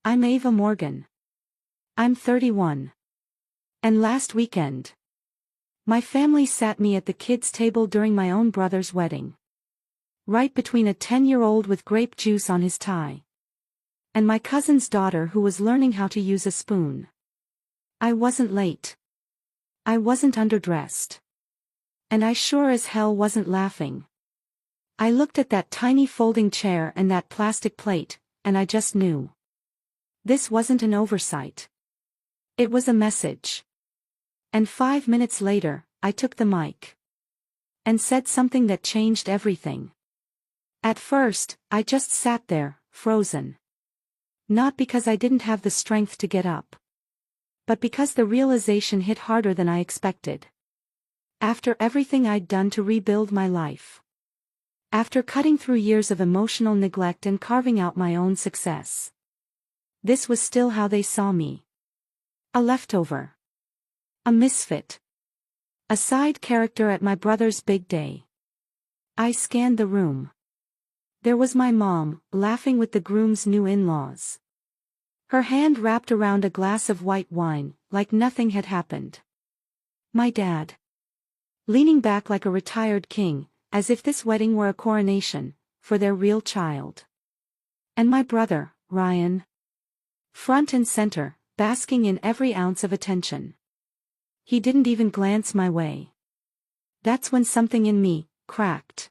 I'm Ava Morgan. I'm 31. And last weekend, my family sat me at the kids' table during my own brother's wedding. Right between a 10-year-old with grape juice on his tie and my cousin's daughter who was learning how to use a spoon. I wasn't late. I wasn't underdressed. And I sure as hell wasn't laughing. I looked at that tiny folding chair and that plastic plate, and I just knew. This wasn't an oversight. It was a message. And 5 minutes later, I took the mic and said something that changed everything. At first, I just sat there, frozen. Not because I didn't have the strength to get up, but because the realization hit harder than I expected. After everything I'd done to rebuild my life. After cutting through years of emotional neglect and carving out my own success. This was still how they saw me. A leftover. A misfit. A side character at my brother's big day. I scanned the room. There was my mom, laughing with the groom's new in-laws. Her hand wrapped around a glass of white wine, like nothing had happened. My dad. Leaning back like a retired king, as if this wedding were a coronation, for their real child. And my brother, Ryan. Front and center, basking in every ounce of attention. He didn't even glance my way. That's when something in me cracked.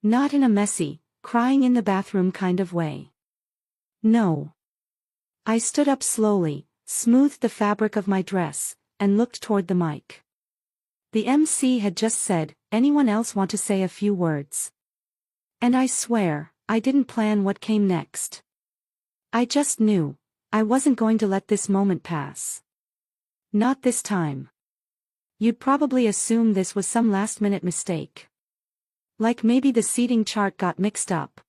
Not in a messy, crying in the bathroom kind of way. No. I stood up slowly, smoothed the fabric of my dress, and looked toward the mic. The MC had just said, "Anyone else want to say a few words?" And I swear, I didn't plan what came next. I just knew, I wasn't going to let this moment pass. Not this time. You'd probably assume this was some last-minute mistake. Like maybe the seating chart got mixed up.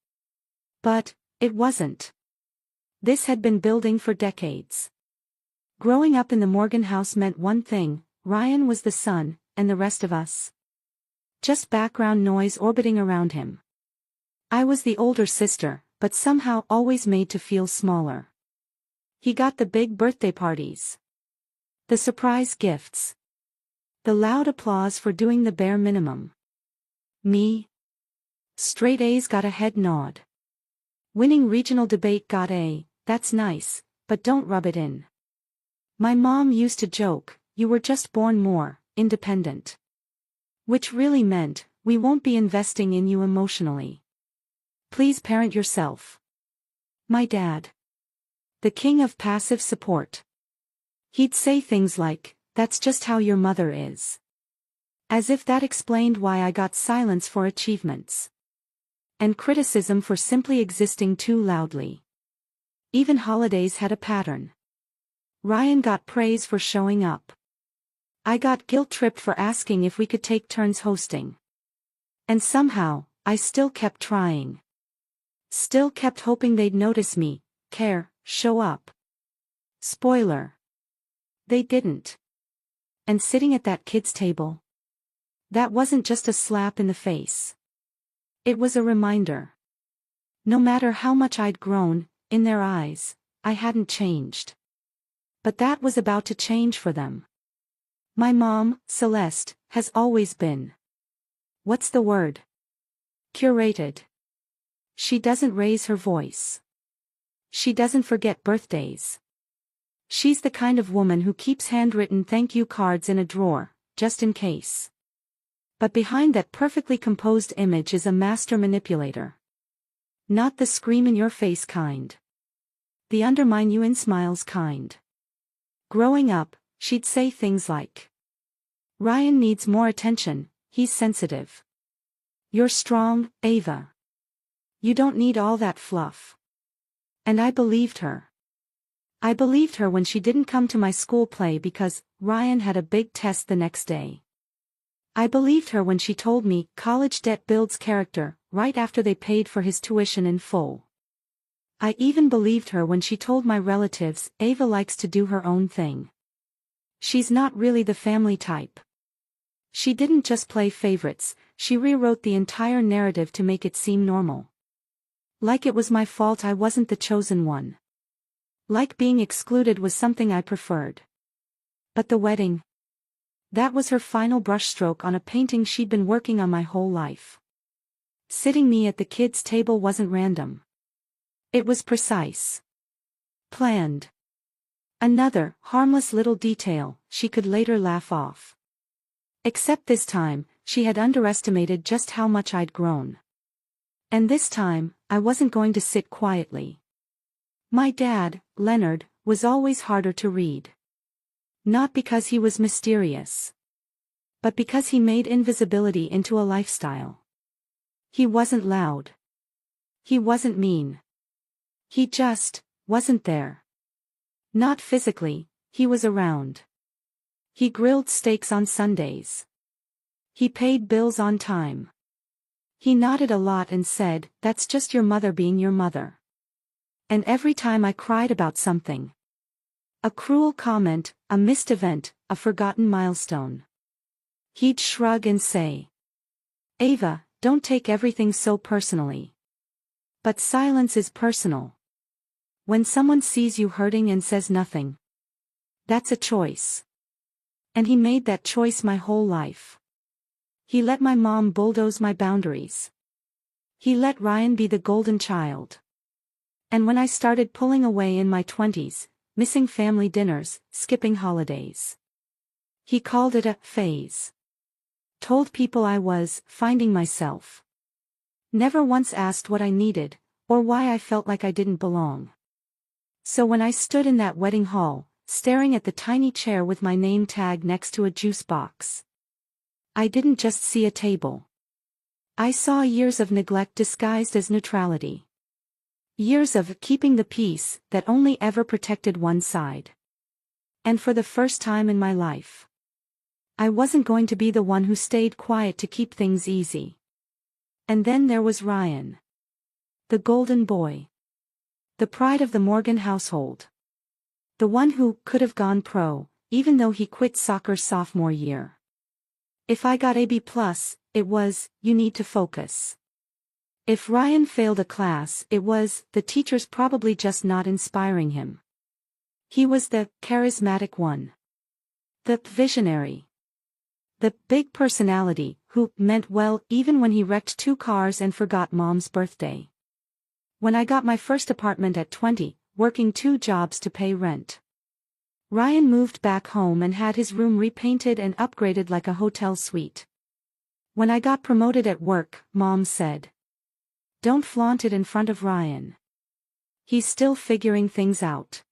But, it wasn't. This had been building for decades. Growing up in the Morgan house meant one thing: Ryan was the son, and the rest of us. Just background noise orbiting around him. I was the older sister, but somehow always made to feel smaller. He got the big birthday parties. The surprise gifts. The loud applause for doing the bare minimum. Me? Straight A's got a head nod. Winning regional debate got a, "That's nice, but don't rub it in." My mom used to joke, "You were just born more independent." Which really meant, we won't be investing in you emotionally. Please parent yourself. My dad. The king of passive support. He'd say things like, "That's just how your mother is." As if that explained why I got silence for achievements. And criticism for simply existing too loudly. Even holidays had a pattern. Ryan got praise for showing up. I got guilt-tripped for asking if we could take turns hosting. And somehow, I still kept trying. Still kept hoping they'd notice me, care, show up. Spoiler. They didn't. And sitting at that kid's table. That wasn't just a slap in the face. It was a reminder. No matter how much I'd grown, in their eyes, I hadn't changed. But that was about to change for them. My mom, Celeste, has always been. What's the word? Curated. She doesn't raise her voice. She doesn't forget birthdays. She's the kind of woman who keeps handwritten thank you cards in a drawer, just in case. But behind that perfectly composed image is a master manipulator. Not the scream-in-your-face kind. The undermine-you-in-smiles kind. Growing up, she'd say things like, "Ryan needs more attention, he's sensitive. You're strong, Ava. You don't need all that fluff." And I believed her. I believed her when she didn't come to my school play because Ryan had a big test the next day. I believed her when she told me college debt builds character, right after they paid for his tuition in full. I even believed her when she told my relatives Ava likes to do her own thing. She's not really the family type. She didn't just play favorites, she rewrote the entire narrative to make it seem normal. Like it was my fault I wasn't the chosen one. Like being excluded was something I preferred. But the wedding? That was her final brushstroke on a painting she'd been working on my whole life. Sitting me at the kids' table wasn't random. It was precise. Planned. Another, harmless little detail, she could later laugh off. Except this time, she had underestimated just how much I'd grown. And this time, I wasn't going to sit quietly. My dad, Leonard, was always harder to read. Not because he was mysterious. But because he made invisibility into a lifestyle. He wasn't loud. He wasn't mean. He just wasn't there. Not physically, he was around. He grilled steaks on Sundays. He paid bills on time. He nodded a lot and said, "That's just your mother being your mother." And every time I cried about something. A cruel comment, a missed event, a forgotten milestone. He'd shrug and say, "Ava, don't take everything so personally." But silence is personal. When someone sees you hurting and says nothing. That's a choice. And he made that choice my whole life. He let my mom bulldoze my boundaries. He let Ryan be the golden child. And when I started pulling away in my 20s, missing family dinners, skipping holidays. He called it a phase. Told people I was finding myself. Never once asked what I needed, or why I felt like I didn't belong. So when I stood in that wedding hall, staring at the tiny chair with my name tag next to a juice box, I didn't just see a table. I saw years of neglect disguised as neutrality. Years of keeping the peace that only ever protected one side. And for the first time in my life, I wasn't going to be the one who stayed quiet to keep things easy. And then there was Ryan. The golden boy. The pride of the Morgan household. The one who could have gone pro, even though he quit soccer sophomore year. If I got a B+, it was, "You need to focus." If Ryan failed a class, it was, "The teacher's probably just not inspiring him." He was the charismatic one. The visionary. The big personality, who meant well even when he wrecked 2 cars and forgot mom's birthday. When I got my first apartment at 20, working 2 jobs to pay rent, Ryan moved back home and had his room repainted and upgraded like a hotel suite. When I got promoted at work, Mom said, "Don't flaunt it in front of Ryan. He's still figuring things out."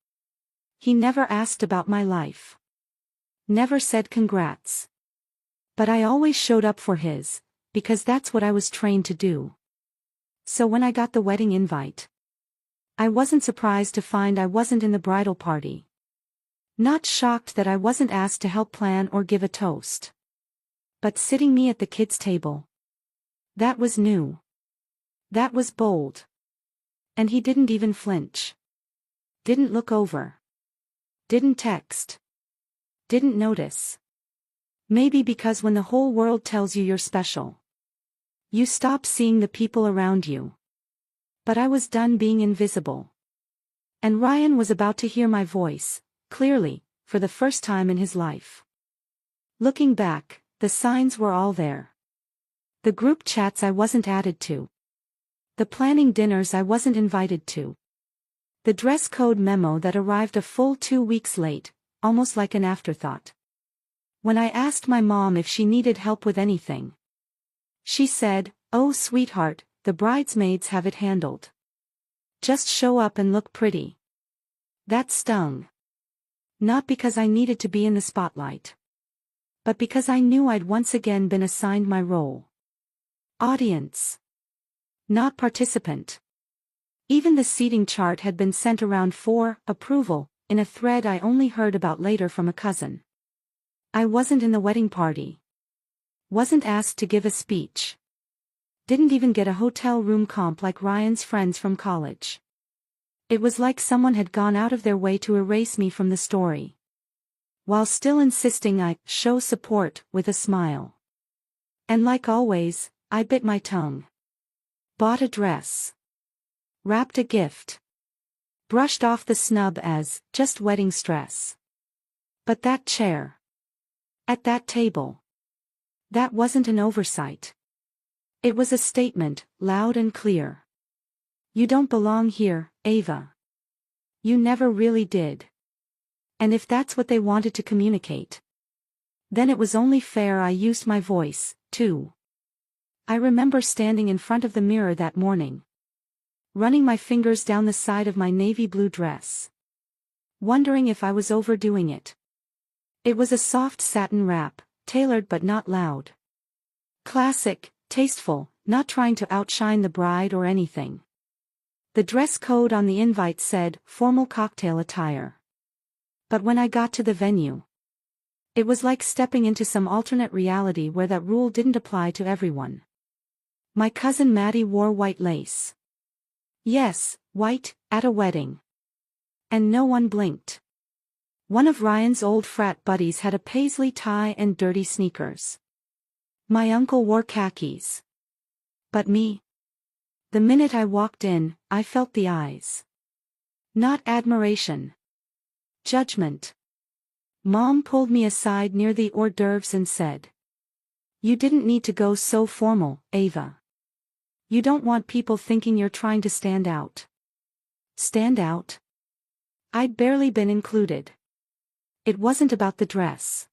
He never asked about my life. Never said congrats. But I always showed up for his, because that's what I was trained to do. So when I got the wedding invite, I wasn't surprised to find I wasn't in the bridal party. Not shocked that I wasn't asked to help plan or give a toast. But sitting me at the kids' table. That was new. That was bold. And he didn't even flinch. Didn't look over. Didn't text. Didn't notice. Maybe because when the whole world tells you you're special, you stop seeing the people around you. But I was done being invisible. And Ryan was about to hear my voice, clearly, for the first time in his life. Looking back, the signs were all there. The group chats I wasn't added to. The planning dinners I wasn't invited to. The dress code memo that arrived a full 2 weeks late, almost like an afterthought. When I asked my mom if she needed help with anything, she said, "Oh sweetheart, the bridesmaids have it handled. Just show up and look pretty." That stung. Not because I needed to be in the spotlight, but because I knew I'd once again been assigned my role. Audience. Not participant. Even the seating chart had been sent around for approval, in a thread I only heard about later from a cousin. I wasn't in the wedding party. Wasn't asked to give a speech. Didn't even get a hotel room comp like Ryan's friends from college. It was like someone had gone out of their way to erase me from the story. While still insisting I show support with a smile. And like always, I bit my tongue. Bought a dress. Wrapped a gift. brushed off the snub as just wedding stress. But that chair. At that table. That wasn't an oversight. It was a statement, loud and clear. You don't belong here, Ava. You never really did. And if that's what they wanted to communicate, then it was only fair I used my voice, too. I remember standing in front of the mirror that morning, running my fingers down the side of my navy blue dress, wondering if I was overdoing it. It was a soft satin wrap, tailored but not loud. Classic, tasteful, not trying to outshine the bride or anything. The dress code on the invite said, formal cocktail attire. But when I got to the venue, it was like stepping into some alternate reality where that rule didn't apply to everyone. My cousin Maddie wore white lace. Yes, white, at a wedding. And no one blinked. One of Ryan's old frat buddies had a paisley tie and dirty sneakers. My uncle wore khakis. But me? The minute I walked in, I felt the eyes. Not admiration. Judgment. Mom pulled me aside near the hors d'oeuvres and said, "You didn't need to go so formal, Ava. You don't want people thinking you're trying to stand out." Stand out? I'd barely been included. It wasn't about the dress.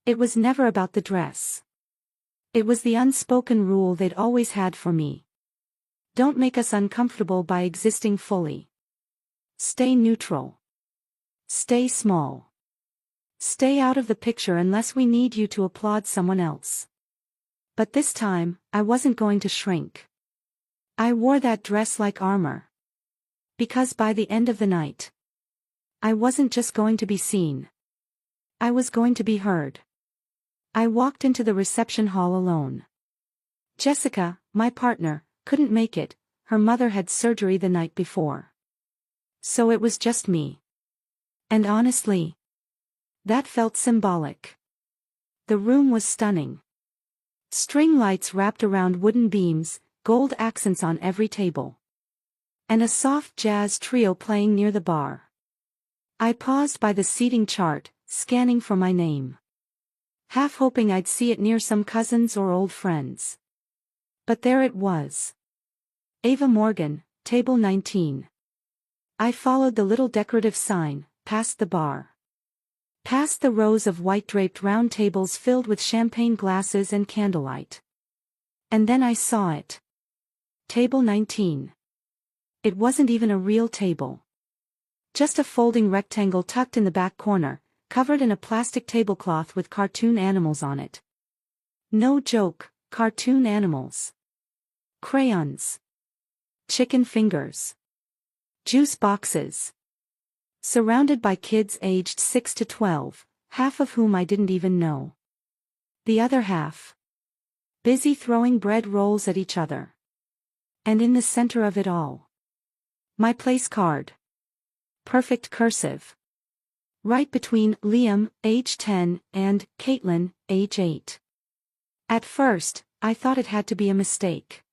It was never about the dress. It was the unspoken rule they'd always had for me. Don't make us uncomfortable by existing fully. Stay neutral. Stay small. Stay out of the picture unless we need you to applaud someone else. But this time, I wasn't going to shrink. I wore that dress like armor. Because by the end of the night, I wasn't just going to be seen. I was going to be heard. I walked into the reception hall alone. Jessica, my partner, couldn't make it. Her mother had surgery the night before. So it was just me. And honestly, that felt symbolic. The room was stunning. String lights wrapped around wooden beams, gold accents on every table. And a soft jazz trio playing near the bar. I paused by the seating chart, scanning for my name. Half hoping I'd see it near some cousins or old friends. But there it was. Ava Morgan, table 19. I followed the little decorative sign, past the bar. Past the rows of white-draped round tables filled with champagne glasses and candlelight. And then I saw it. Table 19. It wasn't even a real table. Just a folding rectangle tucked in the back corner, covered in a plastic tablecloth with cartoon animals on it. No joke, cartoon animals. Crayons. Chicken fingers. Juice boxes. Surrounded by kids aged 6 to 12, half of whom I didn't even know. The other half, busy throwing bread rolls at each other. And in the center of it all, my place card. Perfect cursive. Right between Liam, age 10, and Caitlin, age 8. At first, I thought it had to be a mistake.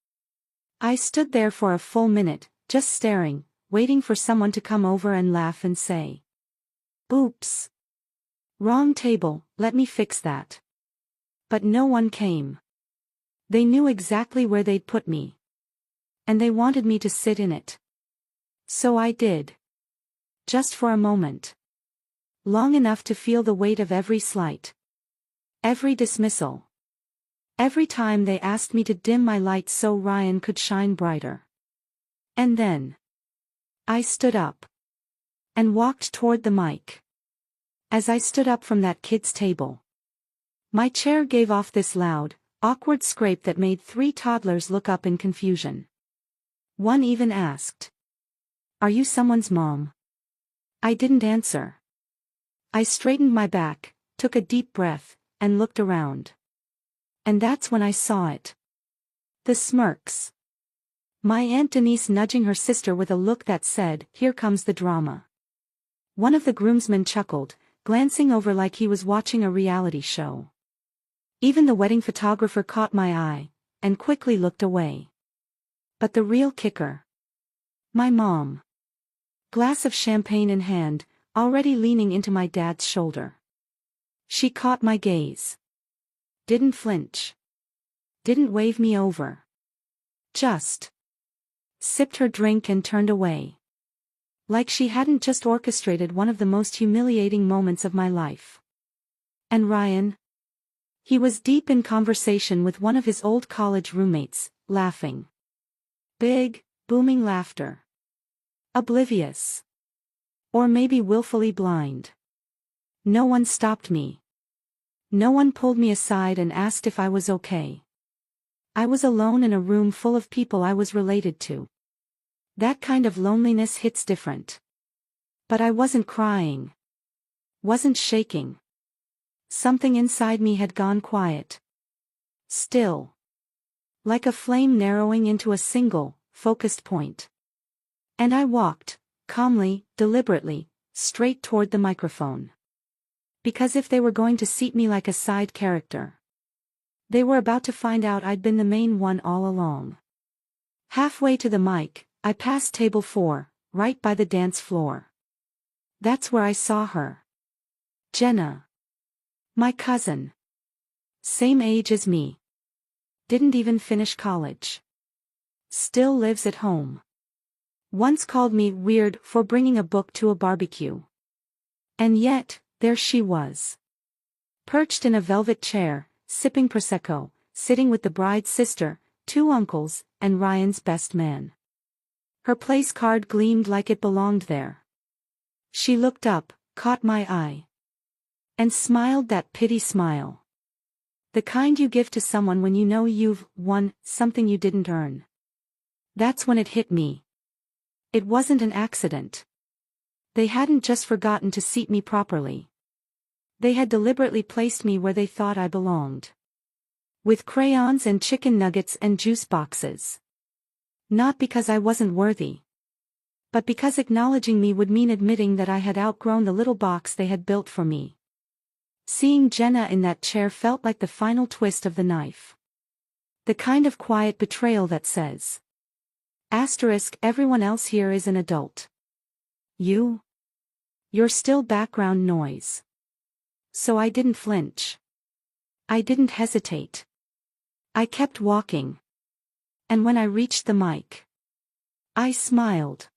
I stood there for a full minute, just staring, waiting for someone to come over and laugh and say, "Oops. Wrong table, let me fix that." But no one came. They knew exactly where they'd put me. And they wanted me to sit in it. So I did. Just for a moment. Long enough to feel the weight of every slight. Every dismissal. Every time they asked me to dim my light so Ryan could shine brighter. And then I stood up. And walked toward the mic. As I stood up from that kid's table, my chair gave off this loud, awkward scrape that made 3 toddlers look up in confusion. One even asked, "Are you someone's mom?" I didn't answer. I straightened my back, took a deep breath, and looked around. And that's when I saw it. The smirks. My Aunt Denise nudging her sister with a look that said, "Here comes the drama." One of the groomsmen chuckled, glancing over like he was watching a reality show. Even the wedding photographer caught my eye, and quickly looked away. But the real kicker. My mom. glass of champagne in hand, already leaning into my dad's shoulder. She caught my gaze. Didn't flinch. Didn't wave me over. Just sipped her drink and turned away. Like she hadn't just orchestrated one of the most humiliating moments of my life. And Ryan? He was deep in conversation with one of his old college roommates, laughing. Big, booming laughter. Oblivious. Or maybe willfully blind. No one stopped me. No one pulled me aside and asked if I was okay. I was alone in a room full of people I was related to. That kind of loneliness hits different. But I wasn't crying. Wasn't shaking. Something inside me had gone quiet. Still. Like a flame narrowing into a single, focused point. And I walked, calmly, deliberately, straight toward the microphone. Because if they were going to seat me like a side character, they were about to find out I'd been the main one all along. Halfway to the mic, I passed table 4, right by the dance floor. That's where I saw her. Jenna. My cousin. Same age as me. Didn't even finish college. Still lives at home. Once called me weird for bringing a book to a barbecue. And yet, there she was. Perched in a velvet chair, sipping Prosecco, sitting with the bride's sister, 2 uncles, and Ryan's best man. Her place card gleamed like it belonged there. She looked up, caught my eye. And smiled that pity smile. The kind you give to someone when you know you've won something you didn't earn. That's when it hit me. It wasn't an accident. They hadn't just forgotten to seat me properly. They had deliberately placed me where they thought I belonged. With crayons and chicken nuggets and juice boxes. Not because I wasn't worthy. But because acknowledging me would mean admitting that I had outgrown the little box they had built for me. Seeing Jenna in that chair felt like the final twist of the knife. The kind of quiet betrayal that says, everyone else here is an adult. You're still background noise. So I didn't flinch. I didn't hesitate. I kept walking. And when I reached the mic, I smiled.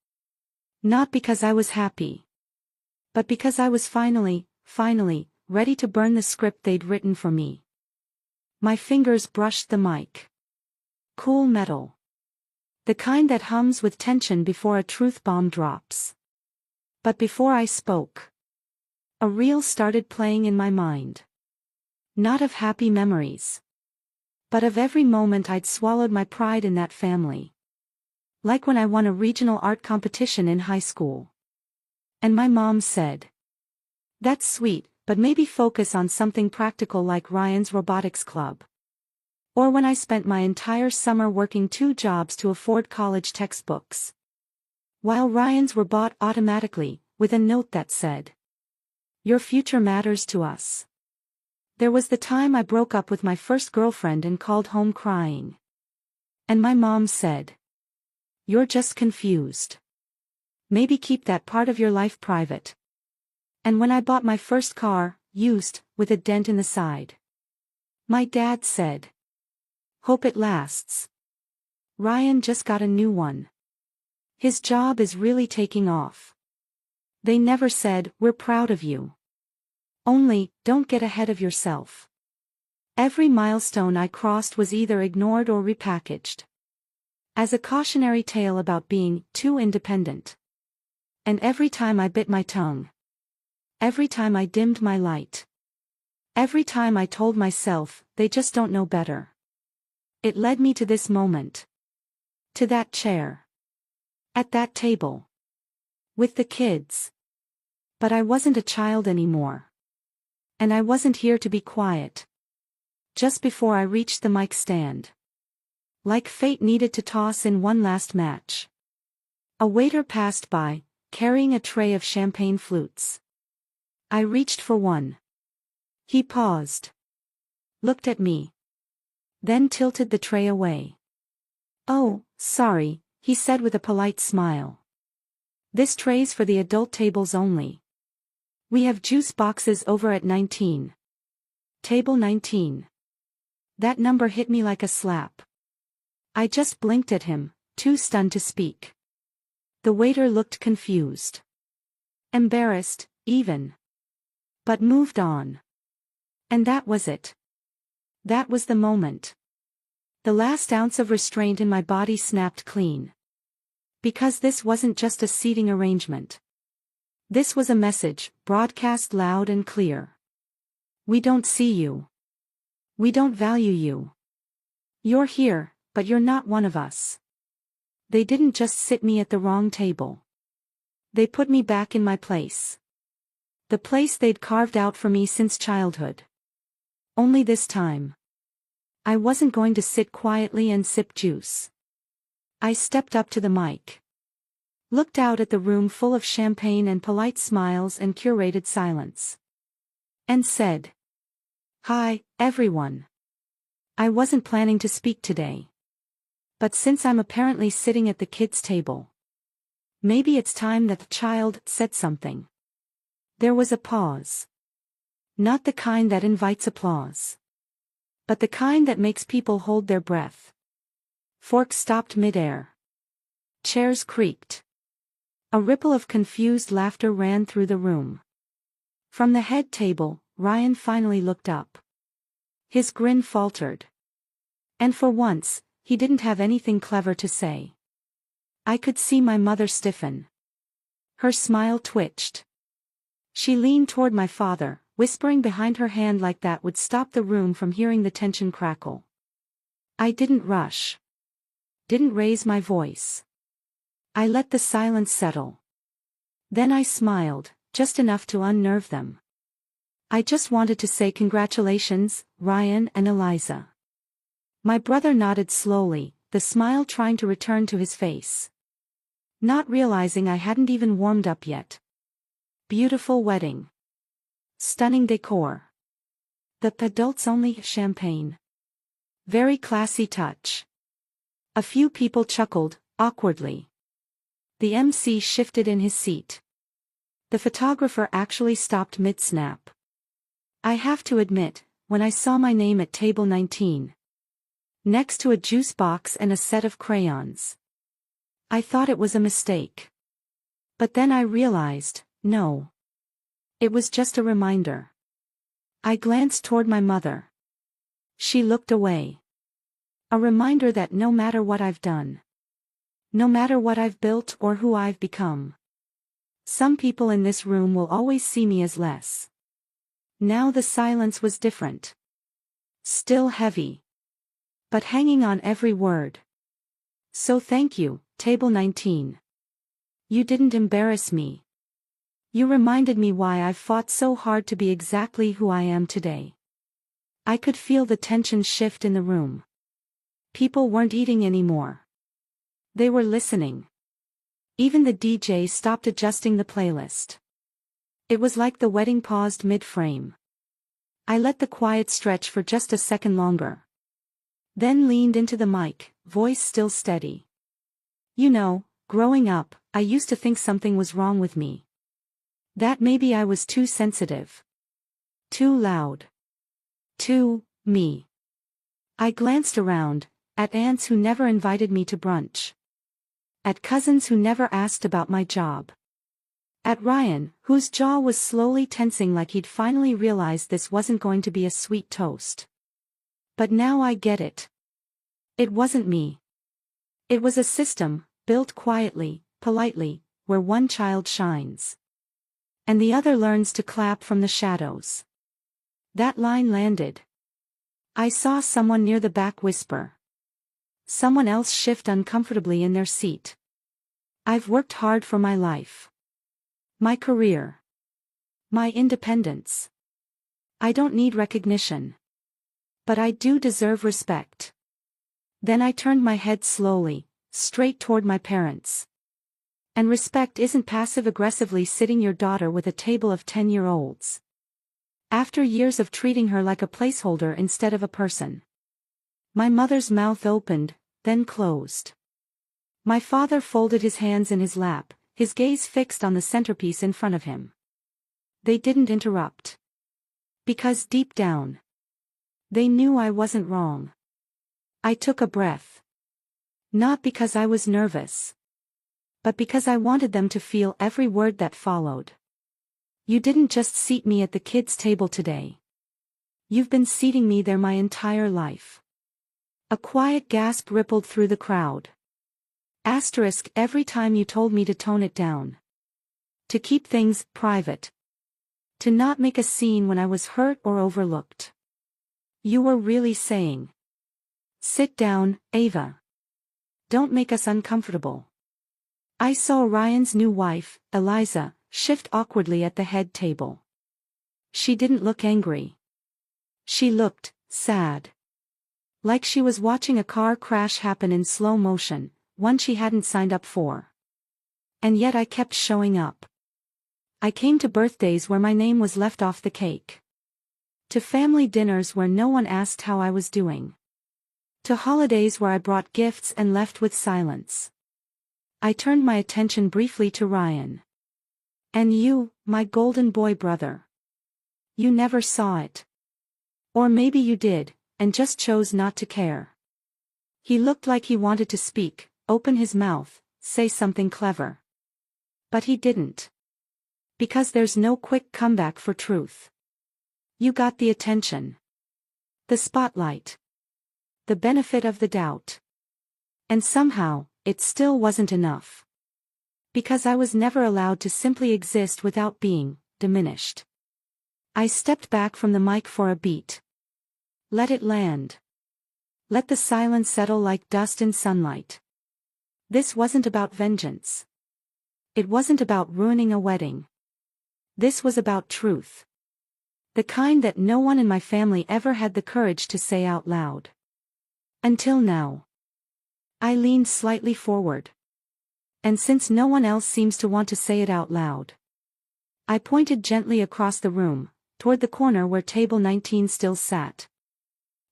Not because I was happy. But because I was finally, ready to burn the script they'd written for me. My fingers brushed the mic. Cool metal. The kind that hums with tension before a truth bomb drops. But before I spoke, a reel started playing in my mind. Not of happy memories. But of every moment I'd swallowed my pride in that family. Like when I won a regional art competition in high school. And my mom said, "That's sweet, but maybe focus on something practical like Ryan's robotics club." Or when I spent my entire summer working 2 jobs to afford college textbooks. While Ryan's were bought automatically, with a note that said, "Your future matters to us." There was the time I broke up with my first girlfriend and called home crying. And my mom said, "You're just confused. Maybe keep that part of your life private." And when I bought my first car, used, with a dent in the side, my dad said, "Hope it lasts. Ryan just got a new one. His job is really taking off." They never said, "We're proud of you." Only, "Don't get ahead of yourself." Every milestone I crossed was either ignored or repackaged as a cautionary tale about being too independent. And every time I bit my tongue, every time I dimmed my light, every time I told myself, they just don't know better, it led me to this moment. To that chair. At that table. With the kids. But I wasn't a child anymore. And I wasn't here to be quiet. Just before I reached the mic stand. Like fate needed to toss in one last match. A waiter passed by, carrying a tray of champagne flutes. I reached for one. He paused. Looked at me. Then tilted the tray away. "Oh, sorry," he said with a polite smile. This tray's for the adult tables only. We have juice boxes over at 19. Table 19. That number hit me like a slap. I just blinked at him, too stunned to speak. The waiter looked confused. Embarrassed, even. But moved on. And that was it. That was the moment. The last ounce of restraint in my body snapped clean. Because this wasn't just a seating arrangement. This was a message, broadcast loud and clear. We don't see you. We don't value you. You're here, but you're not one of us. They didn't just sit me at the wrong table. They put me back in my place. The place they'd carved out for me since childhood. Only this time. I wasn't going to sit quietly and sip juice. I stepped up to the mic. Looked out at the room full of champagne and polite smiles and curated silence. And said, "Hi, everyone. I wasn't planning to speak today. But since I'm apparently sitting at the kids' table, maybe it's time that the child said something." There was a pause. Not the kind that invites applause. But the kind that makes people hold their breath. Forks stopped midair. Chairs creaked. A ripple of confused laughter ran through the room. From the head table, Ryan finally looked up. His grin faltered. And for once, he didn't have anything clever to say. I could see my mother stiffen. Her smile twitched. She leaned toward my father, whispering behind her hand like that would stop the room from hearing the tension crackle. I didn't rush. Didn't raise my voice. I let the silence settle. Then I smiled, just enough to unnerve them. I just wanted to say congratulations, Ryan and Eliza. My brother nodded slowly, the smile trying to return to his face. Not realizing I hadn't even warmed up yet. Beautiful wedding. Stunning decor. The adults-only champagne. Very classy touch. A few people chuckled, awkwardly. The MC shifted in his seat. The photographer actually stopped mid-snap. I have to admit, when I saw my name at table 19, next to a juice box and a set of crayons, I thought it was a mistake. But then I realized, no. It was just a reminder. I glanced toward my mother. She looked away. A reminder that no matter what I've done, no matter what I've built or who I've become, some people in this room will always see me as less. Now the silence was different. Still heavy. But hanging on every word. So thank you, table 19. You didn't embarrass me. You reminded me why I've fought so hard to be exactly who I am today. I could feel the tension shift in the room. People weren't eating anymore. They were listening. Even the DJ stopped adjusting the playlist. It was like the wedding paused mid-frame. I let the quiet stretch for just a second longer. Then leaned into the mic, voice still steady. You know, growing up, I used to think something was wrong with me. That maybe I was too sensitive. Too loud. Too me. I glanced around, at aunts who never invited me to brunch. At cousins who never asked about my job. At Ryan, whose jaw was slowly tensing like he'd finally realized this wasn't going to be a sweet toast. But now I get it. It wasn't me. It was a system, built quietly, politely, where one child shines. And the other learns to clap from the shadows. That line landed. I saw someone near the back whisper. Someone else shift uncomfortably in their seat. I've worked hard for my life. My career. My independence. I don't need recognition. But I do deserve respect. Then I turned my head slowly, straight toward my parents. And respect isn't passive-aggressively sitting your daughter with a table of 10-year-olds. After years of treating her like a placeholder instead of a person. My mother's mouth opened, then closed. My father folded his hands in his lap, his gaze fixed on the centerpiece in front of him. They didn't interrupt. Because deep down, they knew I wasn't wrong. I took a breath. Not because I was nervous, but because I wanted them to feel every word that followed. You didn't just seat me at the kids' table today. You've been seating me there my entire life. A quiet gasp rippled through the crowd. Asterisk every time you told me to tone it down. To keep things private. To not make a scene when I was hurt or overlooked. You were really saying, sit down, Ava. Don't make us uncomfortable. I saw Ryan's new wife, Eliza, shift awkwardly at the head table. She didn't look angry. She looked sad. Like she was watching a car crash happen in slow motion, one she hadn't signed up for. And yet I kept showing up. I came to birthdays where my name was left off the cake. To family dinners where no one asked how I was doing. To holidays where I brought gifts and left with silence. I turned my attention briefly to Ryan. And you, my golden boy brother. You never saw it. Or maybe you did, and just chose not to care. He looked like he wanted to speak, open his mouth, say something clever. But he didn't. Because there's no quick comeback for truth. You got the attention. The spotlight. The benefit of the doubt. And somehow, it still wasn't enough. Because I was never allowed to simply exist without being diminished. I stepped back from the mic for a beat. Let it land. Let the silence settle like dust in sunlight. This wasn't about vengeance. It wasn't about ruining a wedding. This was about truth. The kind that no one in my family ever had the courage to say out loud. Until now. I leaned slightly forward. And since no one else seems to want to say it out loud, I pointed gently across the room, toward the corner where table 19 still sat.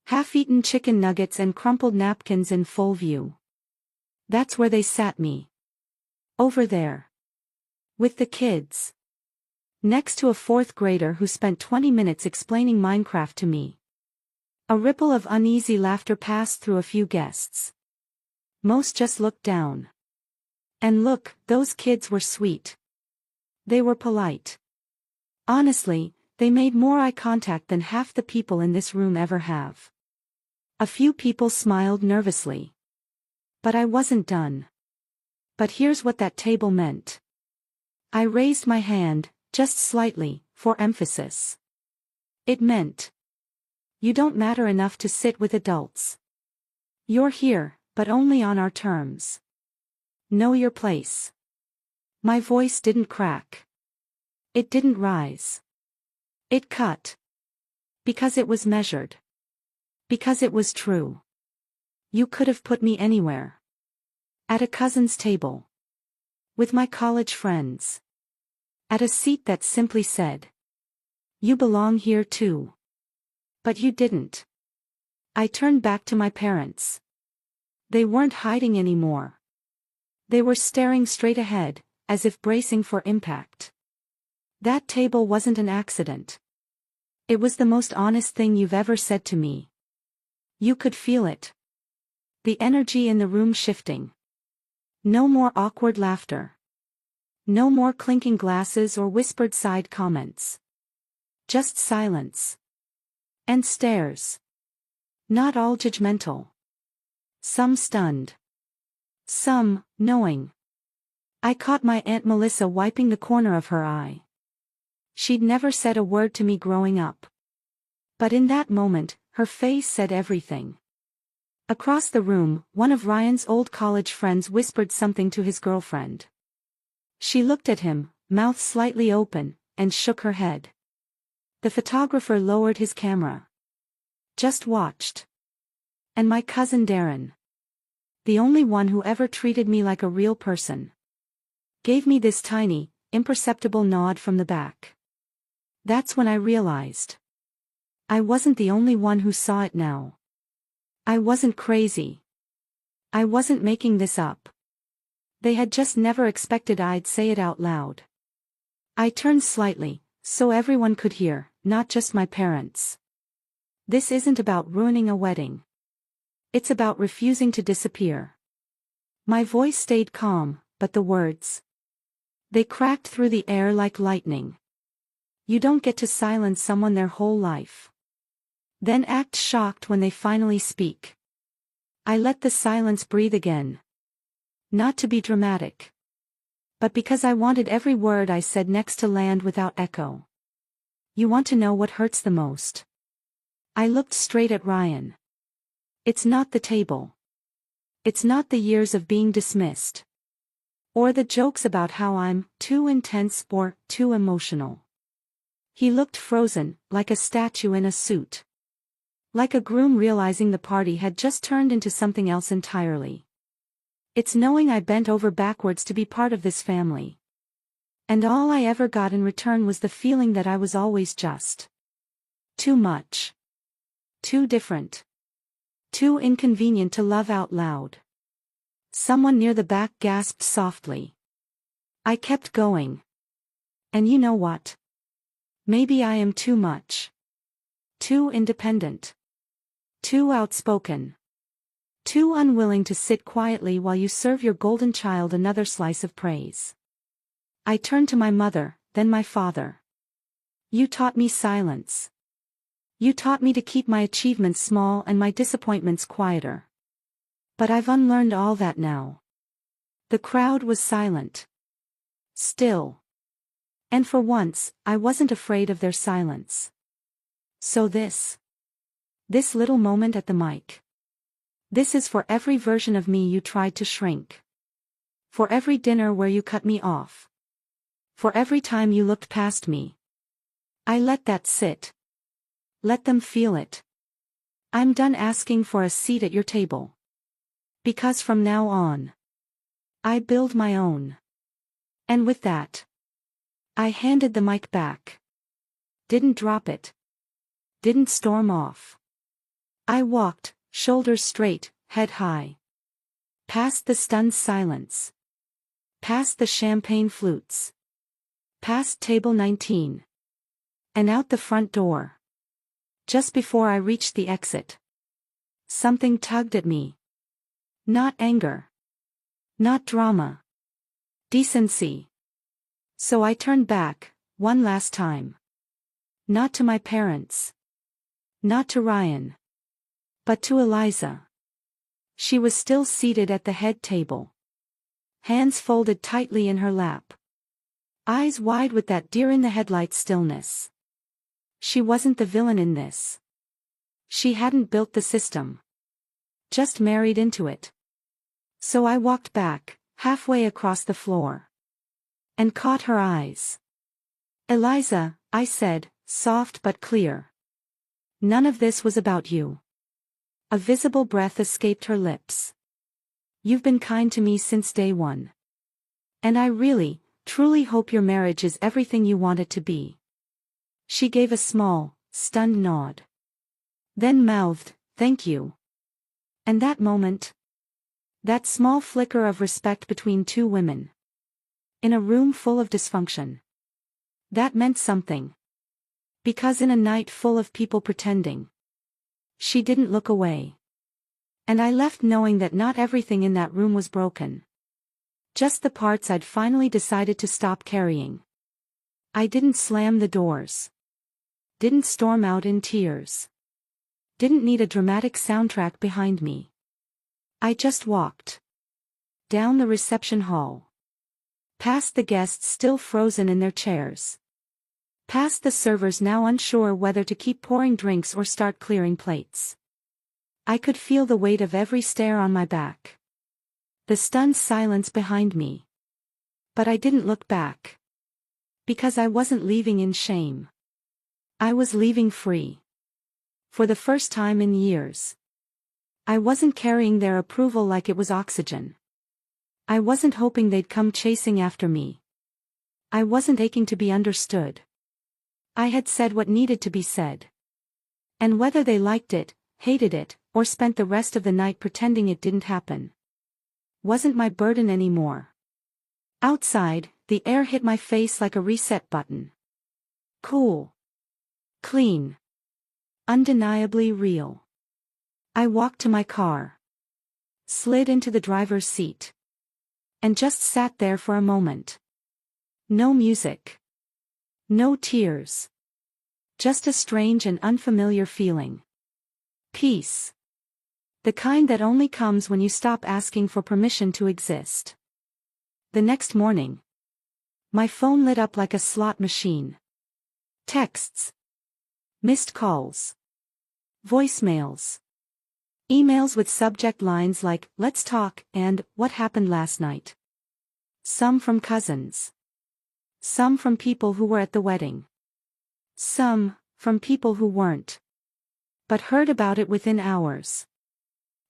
Half-eaten chicken nuggets and crumpled napkins in full view. That's where they sat me. Over there. With the kids. Next to a fourth grader who spent 20 minutes explaining Minecraft to me. A ripple of uneasy laughter passed through a few guests. Most just looked down. And look, those kids were sweet. They were polite. Honestly, they made more eye contact than half the people in this room ever have. A few people smiled nervously. But I wasn't done. But here's what that table meant. I raised my hand, just slightly, for emphasis. It meant. You don't matter enough to sit with adults. You're here, but only on our terms. Know your place. My voice didn't crack. It didn't rise. It cut. Because it was measured. Because it was true. You could have put me anywhere. At a cousin's table. With my college friends. At a seat that simply said. You belong here too. But you didn't. I turned back to my parents. They weren't hiding anymore. They were staring straight ahead, as if bracing for impact. That table wasn't an accident. It was the most honest thing you've ever said to me. You could feel it. The energy in the room shifting. No more awkward laughter. No more clinking glasses or whispered side comments. Just silence. And stares. Not all judgmental. Some stunned. Some, knowing. I caught my Aunt Melissa wiping the corner of her eye. She'd never said a word to me growing up. But in that moment, her face said everything. Across the room, one of Ryan's old college friends whispered something to his girlfriend. She looked at him, mouth slightly open, and shook her head. The photographer lowered his camera. Just watched. And my cousin Darren, the only one who ever treated me like a real person, gave me this tiny, imperceptible nod from the back. That's when I realized. I wasn't the only one who saw it now. I wasn't crazy. I wasn't making this up. They had just never expected I'd say it out loud. I turned slightly, so everyone could hear, not just my parents. This isn't about ruining a wedding. It's about refusing to disappear. My voice stayed calm, but the words, they cracked through the air like lightning. You don't get to silence someone their whole life. Then act shocked when they finally speak. I let the silence breathe again. Not to be dramatic, but because I wanted every word I said next to land without echo. You want to know what hurts the most? I looked straight at Ryan. It's not the table. It's not the years of being dismissed. Or the jokes about how I'm too intense or too emotional. He looked frozen, like a statue in a suit. Like a groom realizing the party had just turned into something else entirely. It's knowing I bent over backwards to be part of this family. And all I ever got in return was the feeling that I was always just too much. Too different. Too inconvenient to love out loud. Someone near the back gasped softly. I kept going. And you know what? Maybe I am too much. Too independent. Too outspoken. Too unwilling to sit quietly while you serve your golden child another slice of praise. I turned to my mother, then my father. You taught me silence. You taught me to keep my achievements small and my disappointments quieter. But I've unlearned all that now. The crowd was silent. Still. And for once, I wasn't afraid of their silence. So this little moment at the mic. This is for every version of me you tried to shrink. For every dinner where you cut me off. For every time you looked past me. I let that sit. Let them feel it. I'm done asking for a seat at your table. Because from now on, I build my own. And with that, I handed the mic back. Didn't drop it. Didn't storm off. I walked, shoulders straight, head high. Past the stunned silence. Past the champagne flutes. Past table 19. And out the front door. Just before I reached the exit, something tugged at me. Not anger. Not drama. Decency. So I turned back, one last time. Not to my parents. Not to Ryan. But to Eliza. She was still seated at the head table. Hands folded tightly in her lap. Eyes wide with that deer-in-the-headlights stillness. She wasn't the villain in this. She hadn't built the system. Just married into it. So I walked back, halfway across the floor. And caught her eyes. Eliza, I said, soft but clear. None of this was about you. A visible breath escaped her lips. You've been kind to me since day one. And I really, truly hope your marriage is everything you want it to be. She gave a small, stunned nod. Then mouthed, thank you. And that moment, that small flicker of respect between two women. In a room full of dysfunction. That meant something. Because in a night full of people pretending, she didn't look away. And I left knowing that not everything in that room was broken. Just the parts I'd finally decided to stop carrying. I didn't slam the doors. Didn't storm out in tears. Didn't need a dramatic soundtrack behind me. I just walked. Down the reception hall. Past the guests still frozen in their chairs. Past the servers now unsure whether to keep pouring drinks or start clearing plates. I could feel the weight of every stare on my back. The stunned silence behind me. But I didn't look back. Because I wasn't leaving in shame. I was leaving free. For the first time in years. I wasn't carrying their approval like it was oxygen. I wasn't hoping they'd come chasing after me. I wasn't aching to be understood. I had said what needed to be said. And whether they liked it, hated it, or spent the rest of the night pretending it didn't happen, wasn't my burden anymore. Outside, the air hit my face like a reset button. Cool. Clean. Undeniably real. I walked to my car. Slid into the driver's seat. And just sat there for a moment. No music. No tears. Just a strange and unfamiliar feeling. Peace. The kind that only comes when you stop asking for permission to exist. The next morning, my phone lit up like a slot machine. Texts. Missed calls. Voicemails. Emails with subject lines like, "Let's talk," and "What happened last night?" Some from cousins. Some from people who were at the wedding. Some from people who weren't. But heard about it within hours.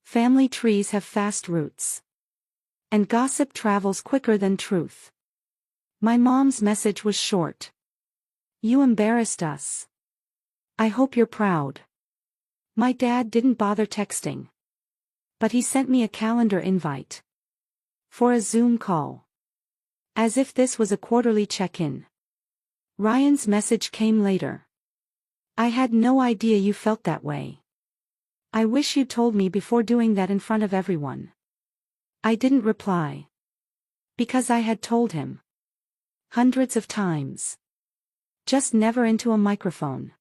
Family trees have fast roots. And gossip travels quicker than truth. My mom's message was short. "You embarrassed us. I hope you're proud." My dad didn't bother texting. But he sent me a calendar invite. For a Zoom call. As if this was a quarterly check-in. Ryan's message came later. "I had no idea you felt that way. I wish you told me before doing that in front of everyone." I didn't reply. Because I had told him. Hundreds of times. Just never into a microphone.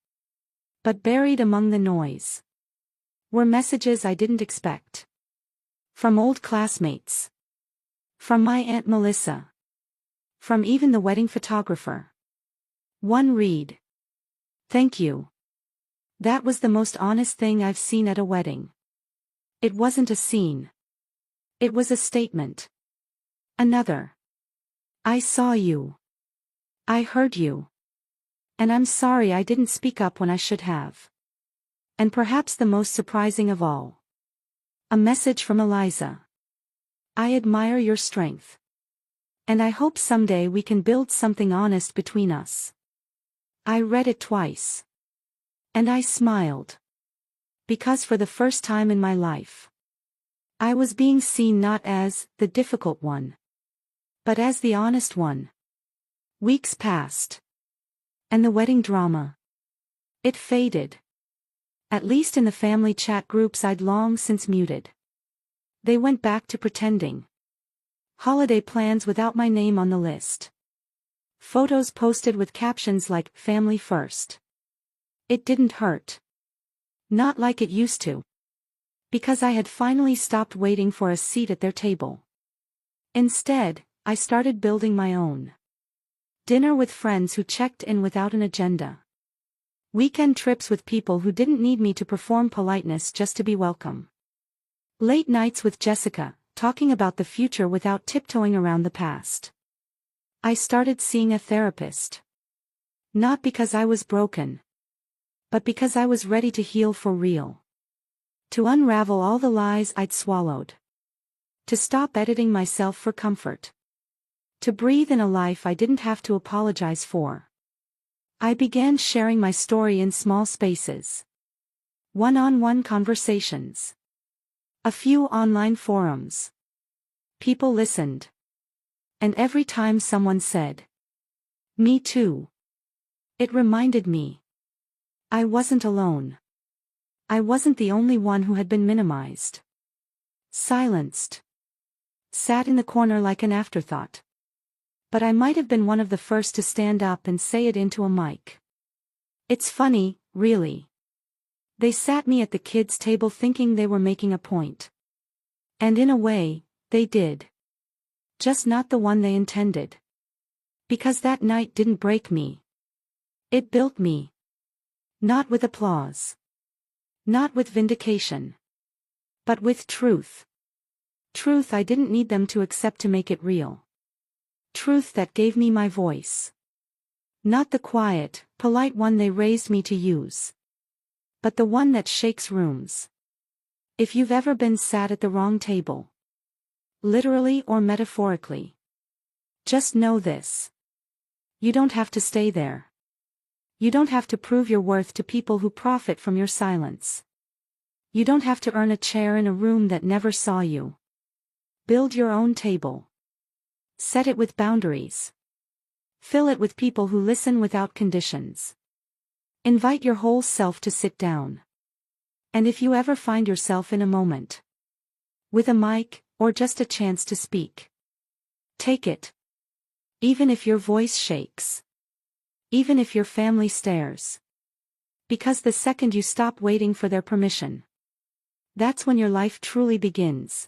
But buried among the noise were messages I didn't expect. From old classmates. From my Aunt Melissa. From even the wedding photographer. One read. "Thank you. That was the most honest thing I've seen at a wedding." It wasn't a scene. It was a statement. Another. "I saw you. I heard you. And I'm sorry I didn't speak up when I should have." And perhaps the most surprising of all. A message from Eliza. "I admire your strength. And I hope someday we can build something honest between us." I read it twice. And I smiled. Because for the first time in my life, I was being seen not as the difficult one, but as the honest one. Weeks passed. And the wedding drama. It faded. At least in the family chat groups I'd long since muted. They went back to pretending. Holiday plans without my name on the list. Photos posted with captions like, "Family first." It didn't hurt. Not like it used to. Because I had finally stopped waiting for a seat at their table. Instead, I started building my own. Dinner with friends who checked in without an agenda. Weekend trips with people who didn't need me to perform politeness just to be welcome. Late nights with Jessica, talking about the future without tiptoeing around the past. I started seeing a therapist. Not because I was broken. But because I was ready to heal for real. To unravel all the lies I'd swallowed. To stop editing myself for comfort. To breathe in a life I didn't have to apologize for. I began sharing my story in small spaces. One-on-one conversations. A few online forums. People listened. And every time someone said, "Me too," it reminded me. I wasn't alone. I wasn't the only one who had been minimized. Silenced. Sat in the corner like an afterthought. But I might have been one of the first to stand up and say it into a mic. It's funny, really. They sat me at the kids' table thinking they were making a point. And in a way, they did. Just not the one they intended. Because that night didn't break me. It built me. Not with applause. Not with vindication. But with truth. Truth I didn't need them to accept to make it real. Truth that gave me my voice. Not the quiet, polite one they raised me to use. But the one that shakes rooms. If you've ever been sat at the wrong table. Literally or metaphorically. Just know this. You don't have to stay there. You don't have to prove your worth to people who profit from your silence. You don't have to earn a chair in a room that never saw you. Build your own table. Set it with boundaries. Fill it with people who listen without conditions. Invite your whole self to sit down. And if you ever find yourself in a moment with a mic, or just a chance to speak, take it. Even if your voice shakes. Even if your family stares. Because the second you stop waiting for their permission, that's when your life truly begins.